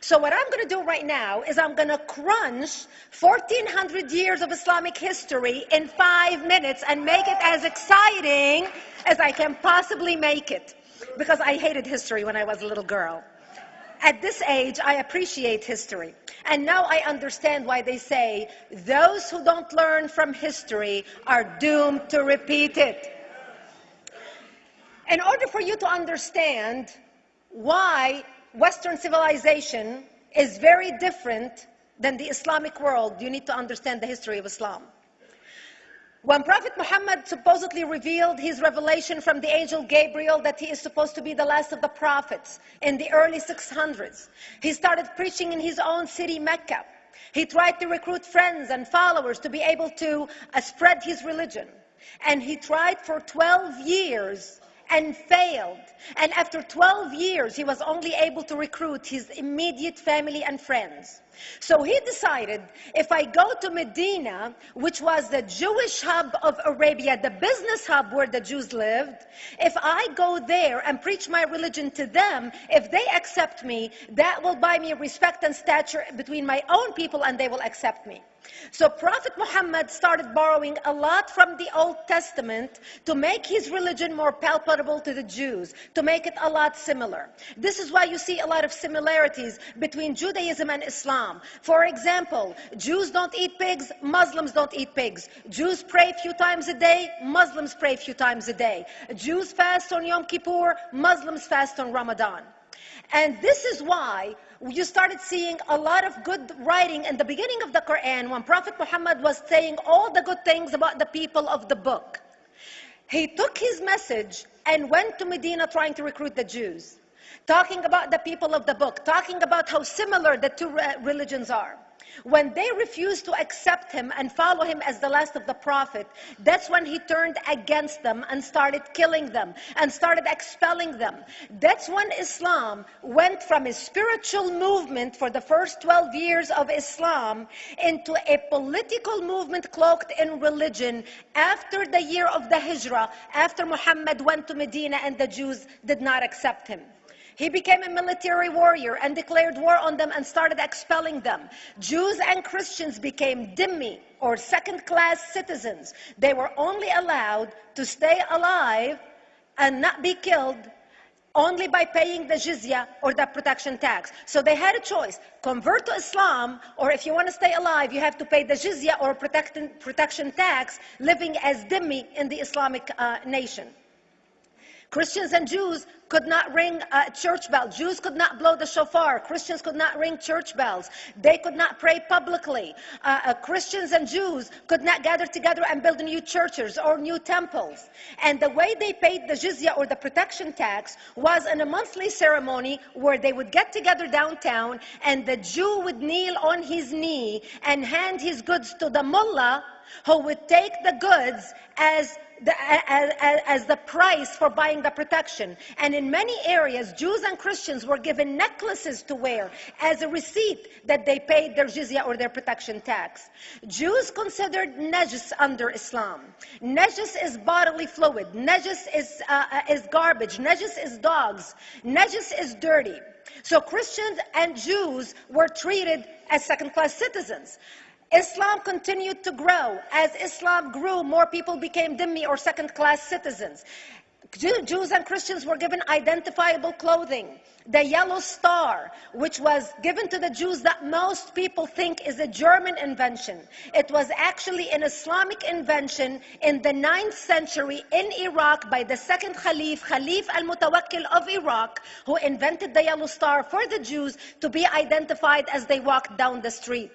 So what I'm going to do right now is I'm going to crunch 1400 years of Islamic history in 5 minutes and make it as exciting as I can possibly make it. Because I hated history when I was a little girl. At this age, I appreciate history. And now I understand why they say, those who don't learn from history are doomed to repeat it. In order for you to understand why Western civilization is very different than the Islamic world, you need to understand the history of Islam. When Prophet Muhammad supposedly revealed his revelation from the angel Gabriel that he is supposed to be the last of the prophets in the early 600s, he started preaching in his own city, Mecca. He tried to recruit friends and followers to be able to spread his religion. And he tried for 12 years and failed. And after 12 years, he was only able to recruit his immediate family and friends. So he decided, if I go to Medina, which was the Jewish hub of Arabia, the business hub where the Jews lived, if I go there and preach my religion to them, if they accept me, that will buy me respect and stature between my own people, and they will accept me. So Prophet Muhammad started borrowing a lot from the Old Testament to make his religion more palatable to the Jews, to make it a lot similar. This is why you see a lot of similarities between Judaism and Islam. For example, Jews don't eat pigs, Muslims don't eat pigs. Jews pray a few times a day, Muslims pray a few times a day. Jews fast on Yom Kippur, Muslims fast on Ramadan. And this is why you started seeing a lot of good writing in the beginning of the Quran when Prophet Muhammad was saying all the good things about the people of the book. He took his message and went to Medina trying to recruit the Jews, talking about the people of the book, talking about how similar the two religions are. When they refused to accept him and follow him as the last of the prophet, that's when he turned against them and started killing them and started expelling them. That's when Islam went from a spiritual movement for the first 12 years of Islam into a political movement cloaked in religion after the year of the Hijrah, after Muhammad went to Medina and the Jews did not accept him. He became a military warrior and declared war on them and started expelling them. Jews and Christians became dhimmi, or second-class citizens. They were only allowed to stay alive and not be killed only by paying the jizya or the protection tax. So they had a choice: convert to Islam, or if you want to stay alive, you have to pay the jizya or protection tax, living as dhimmi in the Islamic nation. Christians and Jews could not ring church bells. Jews could not blow the shofar. Christians could not ring church bells. They could not pray publicly. Christians and Jews could not gather together and build new churches or new temples. And the way they paid the jizya or the protection tax was in a monthly ceremony where they would get together downtown and the Jew would kneel on his knee and hand his goods to the mullah, who would take the goods as the price for buying the protection. And in many areas, Jews and Christians were given necklaces to wear as a receipt that they paid their jizya or their protection tax. Jews considered najis under Islam. Najis is bodily fluid. Najis is garbage. Najis is dogs. Najis is dirty. So Christians and Jews were treated as second-class citizens. Islam continued to grow. As Islam grew, more people became dhimmi or second-class citizens. Jews and Christians were given identifiable clothing. The yellow star, which was given to the Jews that most people think is a German invention. It was actually an Islamic invention in the 9th century in Iraq by the second Khalif al-Mutawakkil of Iraq, who invented the yellow star for the Jews to be identified as they walked down the street.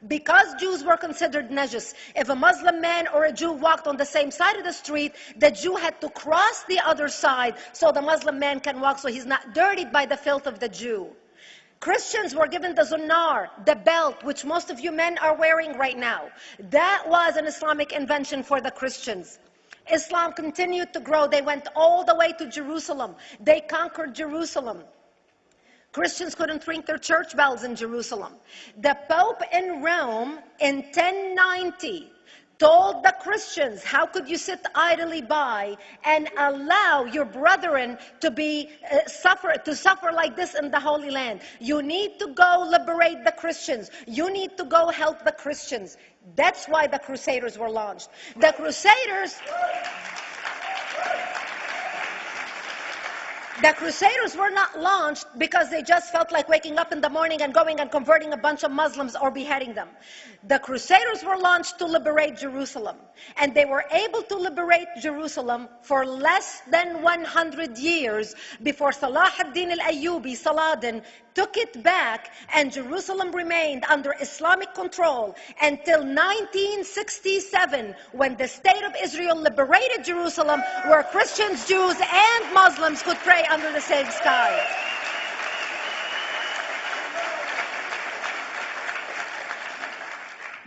Because Jews were considered najis, if a Muslim man or a Jew walked on the same side of the street, the Jew had to cross the other side so the Muslim man can walk, so he's not dirtied by the filth of the Jew. Christians were given the zunnar, the belt, which most of you men are wearing right now. That was an Islamic invention for the Christians. Islam continued to grow. They went all the way to Jerusalem. They conquered Jerusalem. Christians couldn't ring their church bells in Jerusalem. The Pope in Rome in 1090 told the Christians, how could you sit idly by and allow your brethren to suffer like this in the Holy Land? You need to go liberate the Christians. You need to go help the Christians. That's why the Crusaders were launched. The Crusaders were not launched because they just felt like waking up in the morning and going and converting a bunch of Muslims or beheading them. The Crusaders were launched to liberate Jerusalem. And they were able to liberate Jerusalem for less than 100 years before Salah ad-Din al-Ayyubi, Saladin, took it back, and Jerusalem remained under Islamic control until 1967, when the State of Israel liberated Jerusalem, where Christians, Jews, and Muslims could pray under the same sky.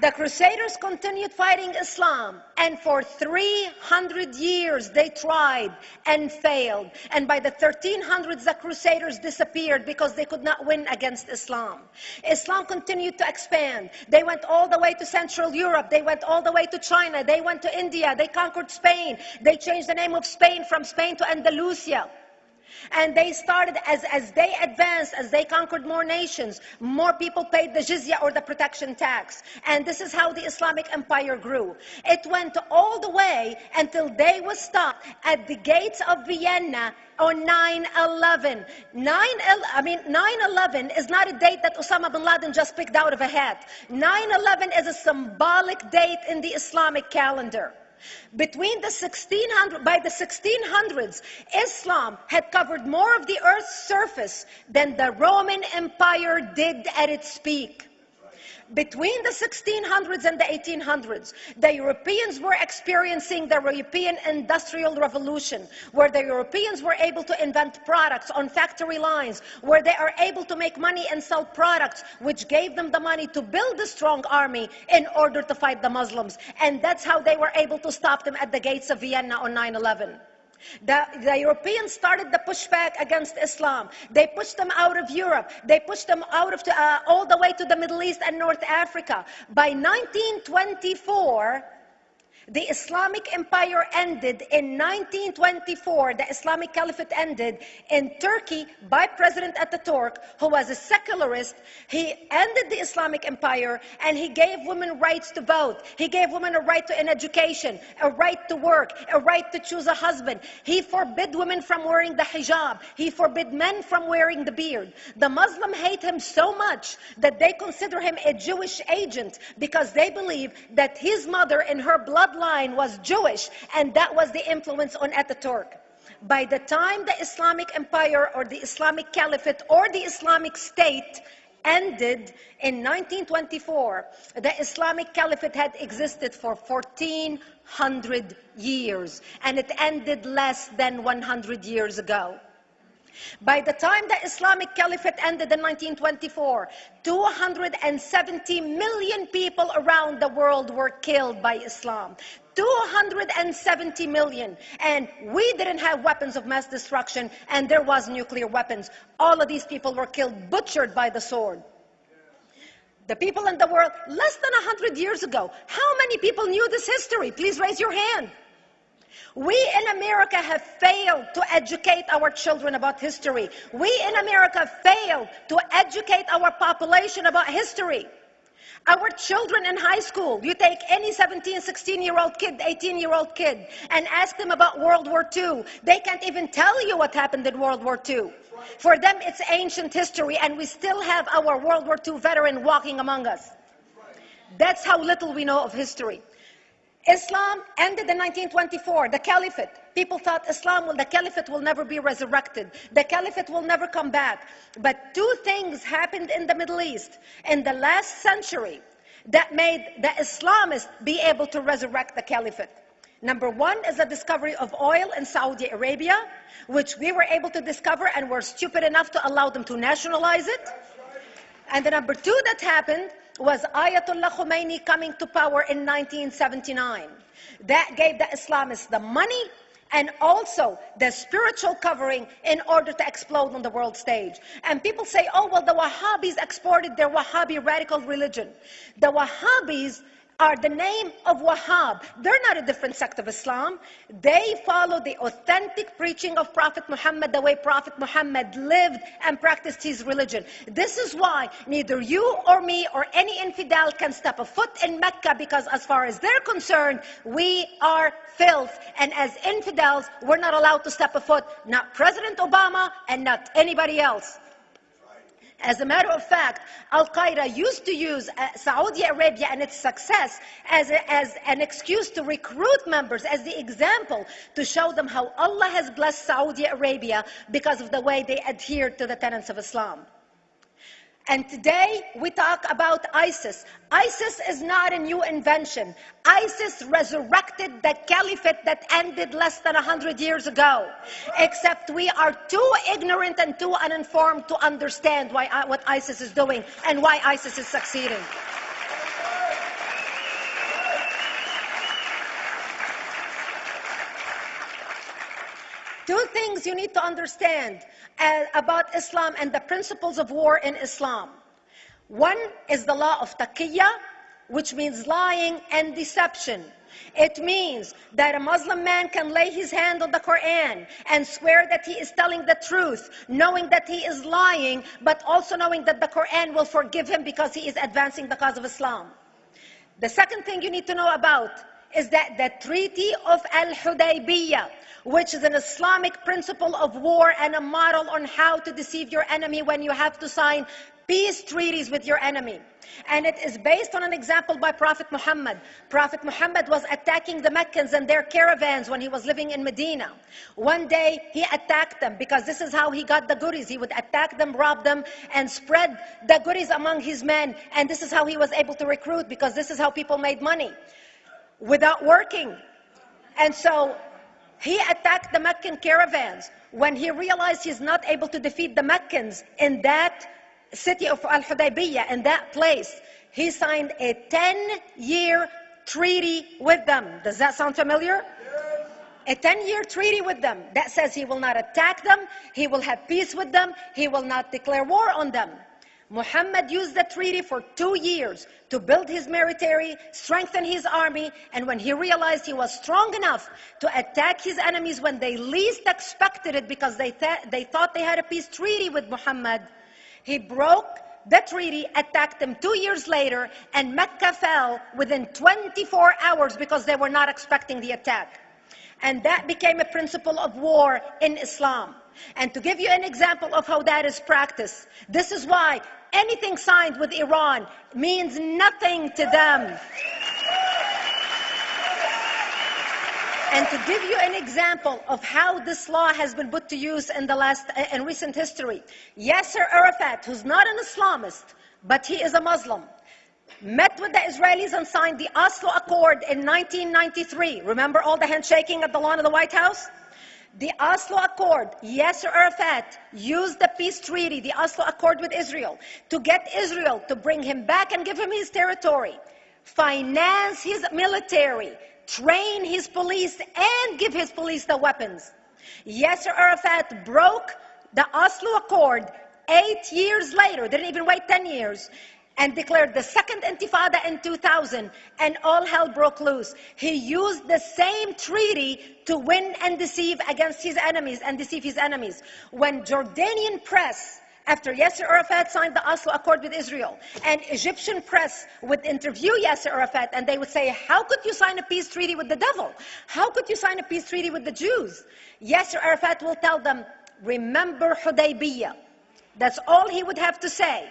The Crusaders continued fighting Islam, and for 300 years they tried and failed. And by the 1300s, the Crusaders disappeared because they could not win against Islam. Islam continued to expand. They went all the way to Central Europe. They went all the way to China. They went to India. They conquered Spain. They changed the name of Spain from Spain to Andalusia. And they started, as they advanced, as they conquered more nations, more people paid the jizya, or the protection tax. And this is how the Islamic Empire grew. It went all the way until they was stopped at the gates of Vienna on 9/11. 9/11 is not a date that Osama bin Laden just picked out of a hat. 9/11 is a symbolic date in the Islamic calendar. By the 1600s, Islam had covered more of the earth's surface than the Roman Empire did at its peak. Between the 1600s and the 1800s, the Europeans were experiencing the European Industrial Revolution, where the Europeans were able to invent products on factory lines, where they are able to make money and sell products, which gave them the money to build a strong army in order to fight the Muslims. And that's how they were able to stop them at the gates of Vienna on 9/11. The Europeans started the pushback against Islam. They pushed them out of Europe. They pushed them out of all the way to the Middle East and North Africa. By 1924, the Islamic Empire ended. In 1924, the Islamic Caliphate ended in Turkey by President Ataturk, who was a secularist. He ended the Islamic Empire, and he gave women rights to vote. He gave women a right to an education, a right to work, a right to choose a husband. He forbid women from wearing the hijab. He forbid men from wearing the beard. The Muslims hate him so much that they consider him a Jewish agent, because they believe that his mother in her bloodline was Jewish, and that was the influence on Ataturk. By the time the Islamic Empire, or the Islamic Caliphate, or the Islamic State ended in 1924, the Islamic Caliphate had existed for 1400 years, and it ended less than 100 years ago. By the time the Islamic Caliphate ended in 1924, 270 million people around the world were killed by Islam. 270 million. And we didn't have weapons of mass destruction, and there was nuclear weapons. All of these people were killed, butchered by the sword. The people in the world, less than 100 years ago, how many people knew this history? Please raise your hand. We in America have failed to educate our children about history. We in America failed to educate our population about history. Our children in high school, you take any 17, 16-year-old kid, 18-year-old kid, and ask them about World War II. They can't even tell you what happened in World War II. For them, it's ancient history, and we still have our World War II veteran walking among us. That's how little we know of history. Islam ended in 1924, the Caliphate. People thought the Caliphate will never be resurrected. The Caliphate will never come back. But two things happened in the Middle East in the last century that made the Islamists be able to resurrect the Caliphate. Number one is the discovery of oil in Saudi Arabia, which we were able to discover and were stupid enough to allow them to nationalize it. And the number two that happened was Ayatollah Khomeini coming to power in 1979. That gave the Islamists the money and also the spiritual covering in order to explode on the world stage. And people say, oh, well, the Wahhabis exported their Wahhabi radical religion. The Wahhabis are the name of Wahhab. They're not a different sect of Islam. They follow the authentic preaching of Prophet Muhammad, the way Prophet Muhammad lived and practiced his religion. This is why neither you or me or any infidel can step a foot in Mecca, because as far as they're concerned, we are filth. And as infidels, we're not allowed to step a foot, not President Obama and not anybody else. As a matter of fact, Al-Qaeda used to use Saudi Arabia and its success as an excuse to recruit members, as the example to show them how Allah has blessed Saudi Arabia because of the way they adhered to the tenets of Islam. And today we talk about ISIS. ISIS is not a new invention. ISIS resurrected the caliphate that ended less than 100 years ago. Except we are too ignorant and too uninformed to understand what ISIS is doing and why ISIS is succeeding. Two things you need to understand about Islam and the principles of war in Islam. One is the law of taqiyya, which means lying and deception. It means that a Muslim man can lay his hand on the Quran and swear that he is telling the truth, knowing that he is lying, but also knowing that the Quran will forgive him because he is advancing the cause of Islam. The second thing you need to know about is that the Treaty of Al-Hudaybiyah, which is an Islamic principle of war and a model on how to deceive your enemy when you have to sign peace treaties with your enemy. And it is based on an example by Prophet Muhammad. Prophet Muhammad was attacking the Meccans and their caravans when he was living in Medina. One day he attacked them because this is how he got the goodies. He would attack them, rob them, and spread the goodies among his men. And this is how he was able to recruit, because this is how people made money without working. And so he attacked the Meccan caravans. When he realized he's not able to defeat the Meccans in that city of Al-Hudaybiyah, in that place, he signed a 10-year treaty with them. Does that sound familiar? A 10-year treaty with them that says he will not attack them, he will have peace with them, he will not declare war on them. Muhammad used the treaty for 2 years to build his military, strengthen his army, and when he realized he was strong enough to attack his enemies when they least expected it, because they thought they had a peace treaty with Muhammad, he broke the treaty, attacked them 2 years later, and Mecca fell within 24 hours because they were not expecting the attack. And that became a principle of war in Islam. And to give you an example of how that is practiced, this is why anything signed with Iran means nothing to them. And to give you an example of how this law has been put to use in recent history, Yasser Arafat, who's not an Islamist, but he is a Muslim, met with the Israelis and signed the Oslo Accord in 1993. Remember all the handshaking at the lawn of the White House? The Oslo Accord, Yasser Arafat used the peace treaty, the Oslo Accord with Israel, to get Israel to bring him back and give him his territory, finance his military, train his police, and give his police the weapons. Yasser Arafat broke the Oslo Accord 8 years later, didn't even wait 10 years, and declared the second intifada in 2000, and all hell broke loose. He used the same treaty to win and deceive against his enemies and deceive his enemies. When Jordanian press, after Yasser Arafat signed the Oslo Accord with Israel, and Egyptian press would interview Yasser Arafat, and they would say, how could you sign a peace treaty with the devil? How could you sign a peace treaty with the Jews? Yasser Arafat will tell them, remember Hudaybiyah. That's all he would have to say.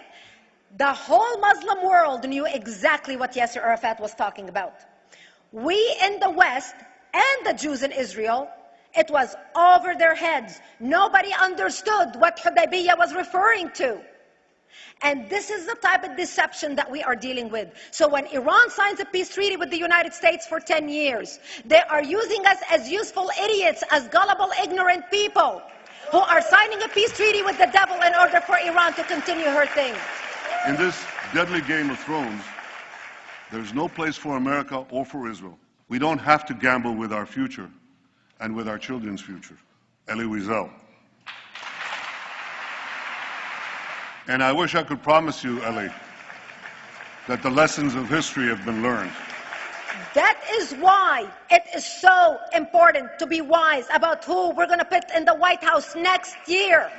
The whole Muslim world knew exactly what Yasser Arafat was talking about. We in the West and the Jews in Israel, it was over their heads. Nobody understood what Hudaybiyah was referring to. And this is the type of deception that we are dealing with. So when Iran signs a peace treaty with the United States for 10 years, they are using us as useful idiots, as gullible, ignorant people who are signing a peace treaty with the devil in order for Iran to continue her thing. In this deadly game of thrones, there's no place for America or for Israel. We don't have to gamble with our future and with our children's future. Elie Wiesel. And I wish I could promise you, Elie, that the lessons of history have been learned. That is why it is so important to be wise about who we're going to put in the White House next year.